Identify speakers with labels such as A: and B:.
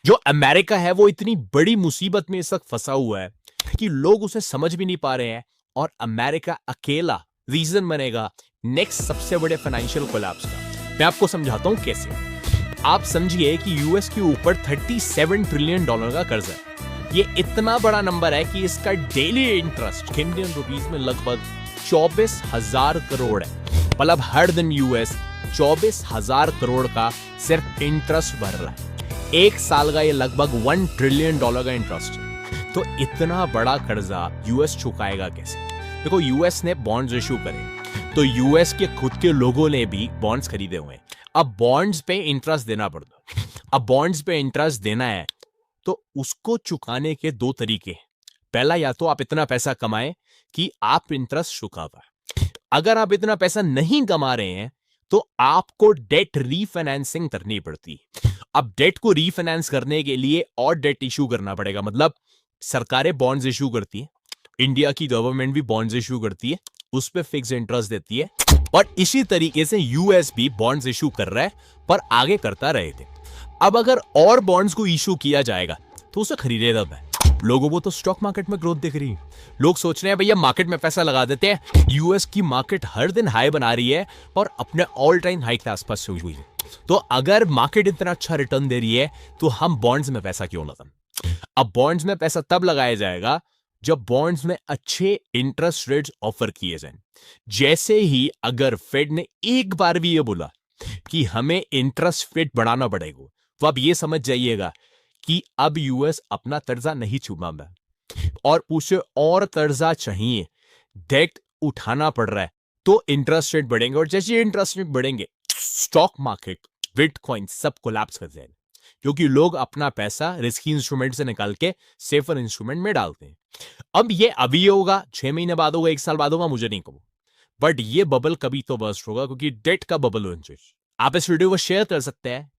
A: जो अमेरिका है वो इतनी बड़ी मुसीबत में इस वक्त फंसा हुआ है कि लोग उसे समझ भी नहीं पा रहे हैं, और अमेरिका अकेला रीजन बनेगा नेक्स्ट सबसे बड़े फाइनेंशियल कोलैप्स का। मैं आपको समझाता हूं कैसे। आप समझिए कि यूएस के ऊपर 37 ट्रिलियन डॉलर का कर्ज है। ये इतना बड़ा नंबर है कि इसका डेली इंटरेस्ट इंडियन रुपीस में लगभग 24,000 करोड़ है। मतलब हर दिन यूएस 24,000 करोड़ का सिर्फ इंटरेस्ट भर रहा है। एक साल का ये लगभग 1 ट्रिलियन डॉलर का इंटरेस्ट है। तो इतना बड़ा कर्जा यूएस चुकाएगा कैसे? देखो, यूएस ने बॉन्ड्स इशू करे, तो यूएस के खुद के लोगों ने भी बॉन्ड्स खरीदे हुए हैं। अब बॉन्ड्स पे इंटरेस्ट देना पड़ता है। अब बॉन्ड्स पे इंटरेस्ट देना है तो उसको चुकाने के दो तरीके हैं। पहला, या तो आप इतना पैसा कमाएं कि आप इंटरेस्ट चुका पाए। अगर आप इतना पैसा नहीं कमा रहे हैं तो आपको डेट रीफाइनेंसिंग करनी पड़ती है। अब डेट को रीफाइनेंस करने के लिए और डेट इशू करना पड़ेगा। मतलब सरकारें बॉन्ड्स इशू करती है, इंडिया की गवर्नमेंट भी बॉन्ड्स इशू करती है, उस पर फिक्स इंटरेस्ट देती है, और इसी तरीके से यूएस भी बॉन्ड्स इशू कर रहा है, पर आगे करता रहे थे। अब अगर और बॉन्ड्स को इशू किया जाएगा तो उसे खरीदेगा मैं। लोगों को तो स्टॉक मार्केट में ग्रोथ दिख रही है। लोग सोच रहे हैं भैया मार्केट में पैसा लगा देते हैं। यूएस की मार्केट हर दिन हाई बना रही है और अपने ऑल टाइम हाई के आसपास हुई है। तो अगर मार्केट इतना अच्छा रिटर्न दे रही है तो हम बॉन्ड्स में पैसा क्यों लगाएं? अब बॉन्ड्स में पैसा तब लगाया जाएगा जब बॉन्ड्स में अच्छे इंटरेस्ट रेट्स ऑफर किए जाएं। जैसे ही अगर फेड ने एक बार भी ये बोला कि हमें इंटरेस्ट रेट बढ़ाना पड़ेगा, तो आप ये समझ जाइएगा कि अब यूएस अपना कर्जा नहीं चुकाएगा और उसे और कर्जा चाहिए, डेट उठाना पड़ रहा है, तो इंटरेस्ट रेट बढ़ेंगे। और जैसे इंटरेस्ट रेट बढ़ेंगे, स्टॉक मार्केट, बिटकॉइन सब कोलैप्स कर जाएंगे, क्योंकि लोग अपना पैसा रिस्की इंस्ट्रूमेंट से निकाल के सेफर इंस्ट्रूमेंट में डालते हैं। अब ये अभी होगा, 6 महीने बाद होगा, 1 साल बाद होगा, मुझे नहीं कहूँ, बट ये बबल कभी तो बर्स्ट होगा, क्योंकि डेट का बबल हो। आप इस वीडियो को शेयर कर सकते हैं,